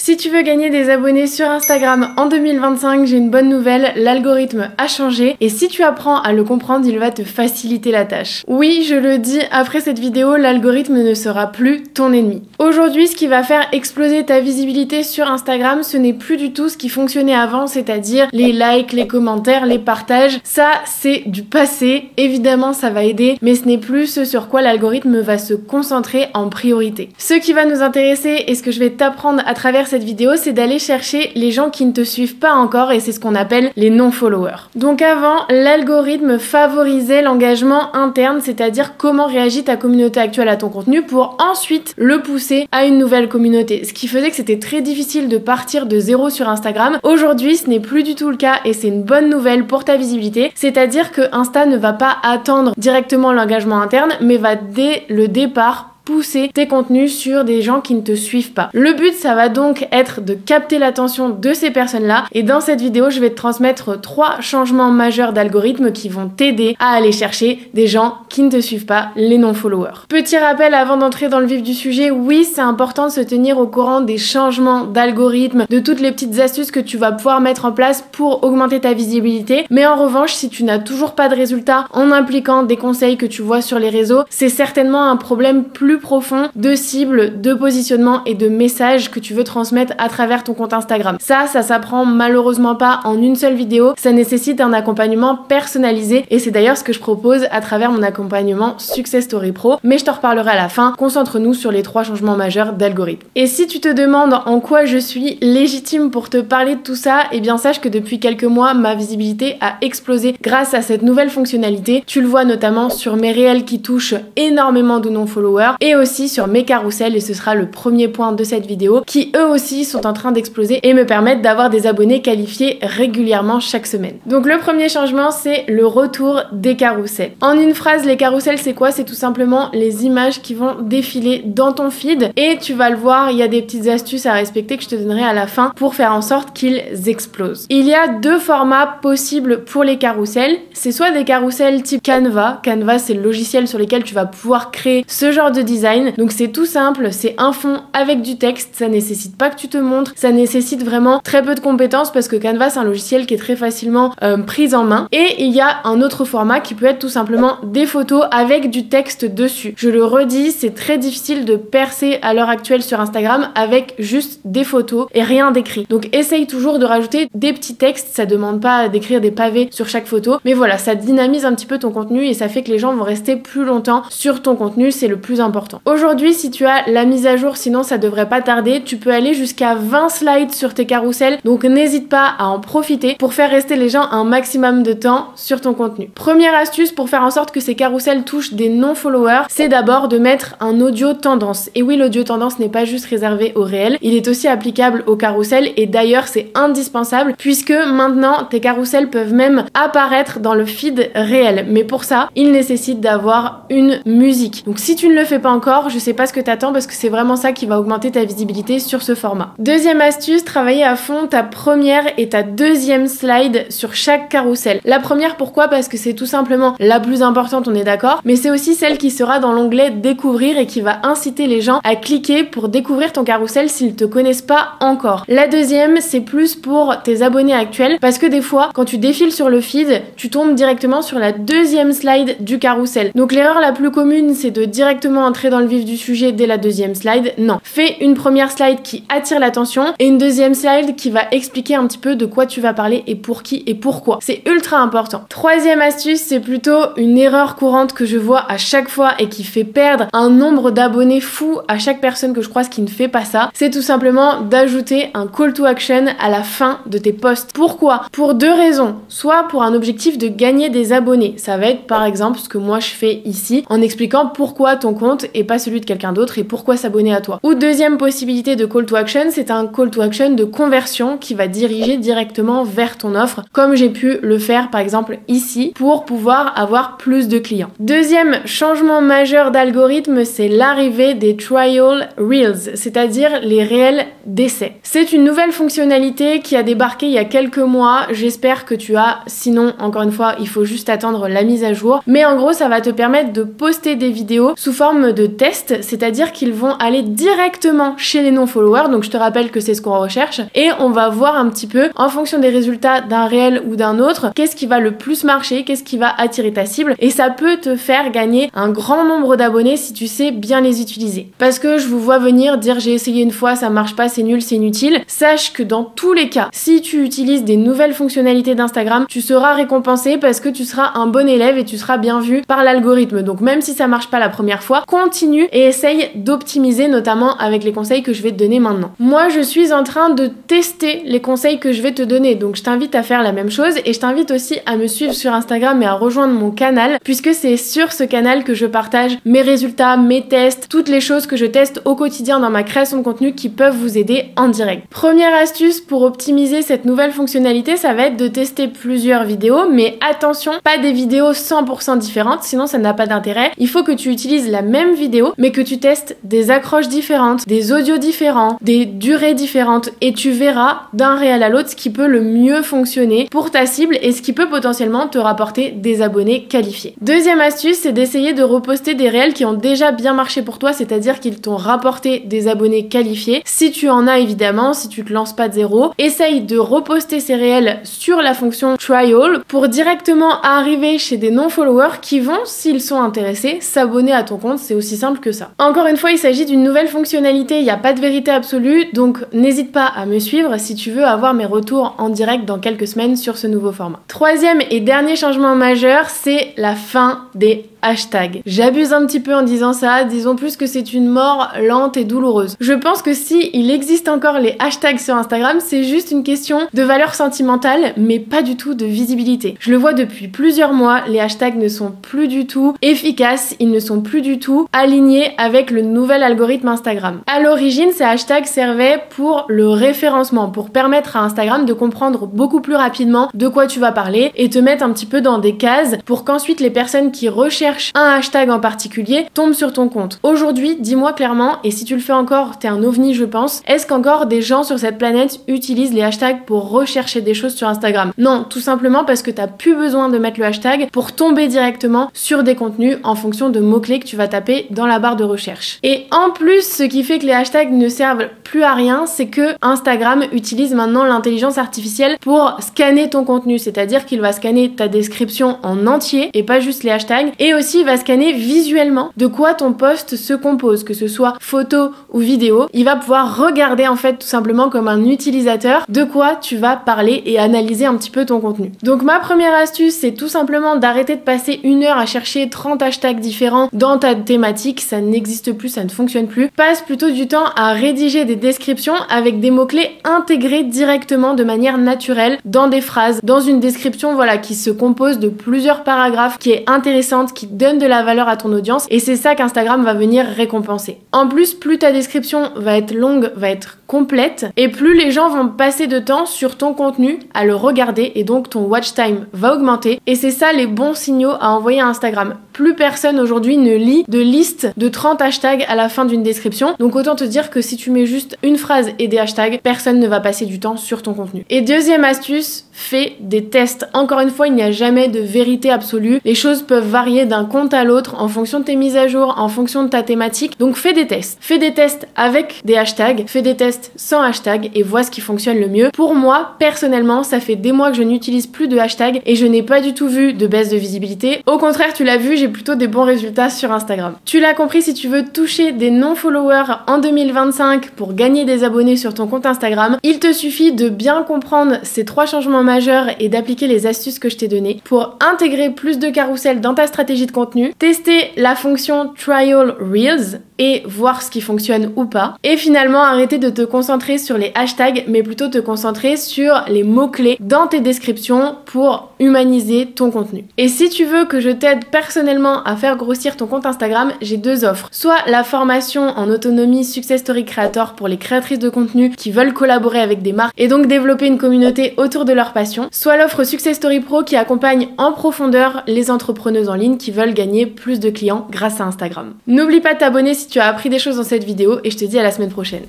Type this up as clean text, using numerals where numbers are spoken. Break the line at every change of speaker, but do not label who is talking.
Si tu veux gagner des abonnés sur Instagram en 2025, j'ai une bonne nouvelle, l'algorithme a changé et si tu apprends à le comprendre, il va te faciliter la tâche. Oui, je le dis, après cette vidéo, l'algorithme ne sera plus ton ennemi. Aujourd'hui, ce qui va faire exploser ta visibilité sur Instagram, ce n'est plus du tout ce qui fonctionnait avant, c'est-à-dire les likes, les commentaires, les partages. Ça, c'est du passé. Évidemment, ça va aider, mais ce n'est plus ce sur quoi l'algorithme va se concentrer en priorité. Ce qui va nous intéresser et ce que je vais t'apprendre à travers cette vidéo, c'est d'aller chercher les gens qui ne te suivent pas encore et c'est ce qu'on appelle les non-followers. Donc avant, l'algorithme favorisait l'engagement interne, c'est-à-dire comment réagit ta communauté actuelle à ton contenu pour ensuite le pousser à une nouvelle communauté. Ce qui faisait que c'était très difficile de partir de zéro sur Instagram. Aujourd'hui, ce n'est plus du tout le cas et c'est une bonne nouvelle pour ta visibilité, c'est-à-dire que Insta ne va pas attendre directement l'engagement interne, mais va dès le départ pousser tes contenus sur des gens qui ne te suivent pas. Le but, ça va donc être de capter l'attention de ces personnes-là et dans cette vidéo, je vais te transmettre 3 changements majeurs d'algorithme qui vont t'aider à aller chercher des gens qui ne te suivent pas, les non-followers. Petit rappel avant d'entrer dans le vif du sujet, oui, c'est important de se tenir au courant des changements d'algorithme, de toutes les petites astuces que tu vas pouvoir mettre en place pour augmenter ta visibilité, mais en revanche, si tu n'as toujours pas de résultats en impliquant des conseils que tu vois sur les réseaux, c'est certainement un problème plus profond de cible, de positionnement et de messages que tu veux transmettre à travers ton compte Instagram. Ça s'apprend malheureusement pas en une seule vidéo, ça nécessite un accompagnement personnalisé et c'est d'ailleurs ce que je propose à travers mon accompagnement Success Story Pro, mais je te reparlerai à la fin. Concentre-nous sur les 3 changements majeurs d'algorithme. Et si tu te demandes en quoi je suis légitime pour te parler de tout ça, eh bien sache que depuis quelques mois, ma visibilité a explosé grâce à cette nouvelle fonctionnalité. Tu le vois notamment sur mes réels qui touchent énormément de non-followers et aussi sur mes carousels et ce sera le premier point de cette vidéo qui eux aussi sont en train d'exploser et me permettent d'avoir des abonnés qualifiés régulièrement chaque semaine. Donc le premier changement, c'est le retour des carousels. En une phrase, les carousels c'est quoi? C'est tout simplement les images qui vont défiler dans ton feed et tu vas le voir, il y a des petites astuces à respecter que je te donnerai à la fin pour faire en sorte qu'ils explosent. Il y a 2 formats possibles pour les carousels. C'est soit des carousels type Canva. Canva, c'est le logiciel sur lequel tu vas pouvoir créer ce genre de design. Donc c'est tout simple, c'est un fond avec du texte, ça nécessite pas que tu te montres, ça nécessite vraiment très peu de compétences parce que Canva c'est un logiciel qui est très facilement pris en main. Et il y a un autre format qui peut être tout simplement des photos avec du texte dessus. Je le redis, c'est très difficile de percer à l'heure actuelle sur Instagram avec juste des photos et rien d'écrit. Donc essaye toujours de rajouter des petits textes, ça demande pas d'écrire des pavés sur chaque photo, mais voilà, ça dynamise un petit peu ton contenu et ça fait que les gens vont rester plus longtemps sur ton contenu, c'est le plus important. Aujourd'hui, si tu as la mise à jour, sinon ça devrait pas tarder, tu peux aller jusqu'à 20 slides sur tes carousels, donc n'hésite pas à en profiter pour faire rester les gens un maximum de temps sur ton contenu. Première astuce pour faire en sorte que ces carousels touchent des non-followers, c'est d'abord de mettre un audio tendance. Et oui, l'audio tendance n'est pas juste réservé au réel, il est aussi applicable aux carousels et d'ailleurs c'est indispensable puisque maintenant tes carousels peuvent même apparaître dans le feed réel. Mais pour ça, il nécessite d'avoir une musique. Donc si tu ne le fais pas encore, je sais pas ce que t'attends parce que c'est vraiment ça qui va augmenter ta visibilité sur ce format. Deuxième astuce, travailler à fond ta première et ta deuxième slide sur chaque carrousel. La première, pourquoi? Parce que c'est tout simplement la plus importante, on est d'accord, mais c'est aussi celle qui sera dans l'onglet découvrir et qui va inciter les gens à cliquer pour découvrir ton carrousel s'ils te connaissent pas encore. La deuxième, c'est plus pour tes abonnés actuels parce que des fois, quand tu défiles sur le feed, tu tombes directement sur la deuxième slide du carrousel. Donc l'erreur la plus commune, c'est de directement entrer dans le vif du sujet dès la deuxième slide. Non. Fais une première slide qui attire l'attention et une deuxième slide qui va expliquer un petit peu de quoi tu vas parler et pour qui et pourquoi. C'est ultra important. Troisième astuce, c'est plutôt une erreur courante que je vois à chaque fois et qui fait perdre un nombre d'abonnés fou à chaque personne que je croise qui ne fait pas ça. C'est tout simplement d'ajouter un call to action à la fin de tes posts. Pourquoi? Pour 2 raisons. Soit pour un objectif de gagner des abonnés. Ça va être par exemple ce que moi je fais ici en expliquant pourquoi ton compte et pas celui de quelqu'un d'autre et pourquoi s'abonner à toi. Ou deuxième possibilité de call to action, c'est un call to action de conversion qui va diriger directement vers ton offre, comme j'ai pu le faire par exemple ici pour pouvoir avoir plus de clients. Deuxième changement majeur d'algorithme, c'est l'arrivée des trial reels, c'est-à-dire les réels d'essai. C'est une nouvelle fonctionnalité qui a débarqué il y a quelques mois, j'espère que tu as, sinon encore une fois il faut juste attendre la mise à jour, mais en gros ça va te permettre de poster des vidéos sous forme de test, c'est-à-dire qu'ils vont aller directement chez les non-followers, donc je te rappelle que c'est ce qu'on recherche, et on va voir un petit peu, en fonction des résultats d'un réel ou d'un autre, qu'est-ce qui va le plus marcher, qu'est-ce qui va attirer ta cible, et ça peut te faire gagner un grand nombre d'abonnés si tu sais bien les utiliser. Parce que je vous vois venir dire j'ai essayé une fois, ça marche pas, c'est nul, c'est inutile. Sache que dans tous les cas, si tu utilises des nouvelles fonctionnalités d'Instagram, tu seras récompensé parce que tu seras un bon élève et tu seras bien vu par l'algorithme. Donc même si ça marche pas la première fois, continue et essaye d'optimiser, notamment avec les conseils que je vais te donner maintenant. Moi, je suis en train de tester les conseils que je vais te donner, donc je t'invite à faire la même chose et je t'invite aussi à me suivre sur Instagram et à rejoindre mon canal, puisque c'est sur ce canal que je partage mes résultats, mes tests, toutes les choses que je teste au quotidien dans ma création de contenu qui peuvent vous aider en direct. Première astuce pour optimiser cette nouvelle fonctionnalité, ça va être de tester plusieurs vidéos, mais attention, pas des vidéos 100% différentes, sinon ça n'a pas d'intérêt. Il faut que tu utilises la même vidéo, mais que tu testes des accroches différentes, des audios différents, des durées différentes, et tu verras d'un réel à l'autre ce qui peut le mieux fonctionner pour ta cible et ce qui peut potentiellement te rapporter des abonnés qualifiés. Deuxième astuce, c'est d'essayer de reposter des réels qui ont déjà bien marché pour toi, c'est-à-dire qu'ils t'ont rapporté des abonnés qualifiés. Si tu en as évidemment, si tu te lances pas de zéro, essaye de reposter ces réels sur la fonction trial pour directement arriver chez des non-followers qui vont, s'ils sont intéressés, s'abonner à ton compte. C'est aussi simple que ça. Encore une fois, il s'agit d'une nouvelle fonctionnalité, il n'y a pas de vérité absolue, donc n'hésite pas à me suivre si tu veux avoir mes retours en direct dans quelques semaines sur ce nouveau format. Troisième et dernier changement majeur, c'est la fin des hashtags. J'abuse un petit peu en disant ça, disons plus que c'est une mort lente et douloureuse. Je pense que si il existe encore les hashtags sur Instagram, c'est juste une question de valeur sentimentale, mais pas du tout de visibilité. Je le vois depuis plusieurs mois, les hashtags ne sont plus du tout efficaces, ils ne sont plus du tout alignés avec le nouvel algorithme Instagram. À l'origine, ces hashtags servaient pour le référencement, pour permettre à Instagram de comprendre beaucoup plus rapidement de quoi tu vas parler et te mettre un petit peu dans des cases pour qu'ensuite les personnes qui recherchent un hashtag en particulier tombe sur ton compte. Aujourd'hui, dis-moi clairement, et si tu le fais encore, t'es un ovni je pense, est-ce qu'encore des gens sur cette planète utilisent les hashtags pour rechercher des choses sur Instagram? Non, tout simplement parce que t'as plus besoin de mettre le hashtag pour tomber directement sur des contenus en fonction de mots-clés que tu vas taper dans la barre de recherche. Et en plus, ce qui fait que les hashtags ne servent plus à rien, c'est que Instagram utilise maintenant l'intelligence artificielle pour scanner ton contenu, c'est-à-dire qu'il va scanner ta description en entier et pas juste les hashtags, et aussi il va scanner visuellement de quoi ton post se compose, que ce soit photo ou vidéo. Il va pouvoir regarder en fait tout simplement comme un utilisateur de quoi tu vas parler et analyser un petit peu ton contenu. Donc ma première astuce, c'est tout simplement d'arrêter de passer 1 heure à chercher 30 hashtags différents dans ta thématique, ça n'existe plus, ça ne fonctionne plus. Passe plutôt du temps à rédiger des descriptions avec des mots-clés intégrés directement de manière naturelle dans des phrases, dans une description voilà qui se compose de plusieurs paragraphes, qui est intéressante, qui donne de la valeur à ton audience, et c'est ça qu'Instagram va venir récompenser. En plus, plus ta description va être longue, va être complète, et plus les gens vont passer de temps sur ton contenu à le regarder, et donc ton watch time va augmenter, et c'est ça les bons signaux à envoyer à Instagram. Plus personne aujourd'hui ne lit de liste de 30 hashtags à la fin d'une description, donc autant te dire que si tu mets juste une phrase et des hashtags, personne ne va passer du temps sur ton contenu. Et deuxième astuce, fais des tests. Encore une fois, il n'y a jamais de vérité absolue, les choses peuvent varier d'un compte à l'autre en fonction de tes mises à jour, en fonction de ta thématique, donc fais des tests. Fais des tests avec des hashtags, fais des tests sans hashtag et vois ce qui fonctionne le mieux. Pour moi, personnellement, ça fait des mois que je n'utilise plus de hashtag et je n'ai pas du tout vu de baisse de visibilité. Au contraire, tu l'as vu, j'ai plutôt des bons résultats sur Instagram. Tu l'as compris, si tu veux toucher des non-followers en 2025 pour gagner des abonnés sur ton compte Instagram, il te suffit de bien comprendre ces 3 changements majeurs et d'appliquer les astuces que je t'ai données pour intégrer plus de carousel dans ta stratégie de contenu, tester la fonction Trial Reels et voir ce qui fonctionne ou pas, et finalement arrêter de te concentrer sur les hashtags mais plutôt te concentrer sur les mots-clés dans tes descriptions pour humaniser ton contenu. Et si tu veux que je t'aide personnellement à faire grossir ton compte Instagram, j'ai 2 offres. Soit la formation en autonomie Success Story Creator pour les créatrices de contenu qui veulent collaborer avec des marques et donc développer une communauté autour de leur passion, soit l'offre Success Story Pro qui accompagne en profondeur les entrepreneuses en ligne qui veulent gagner plus de clients grâce à Instagram. N'oublie pas de t'abonner si tu as appris des choses dans cette vidéo et je te dis à la semaine prochaine.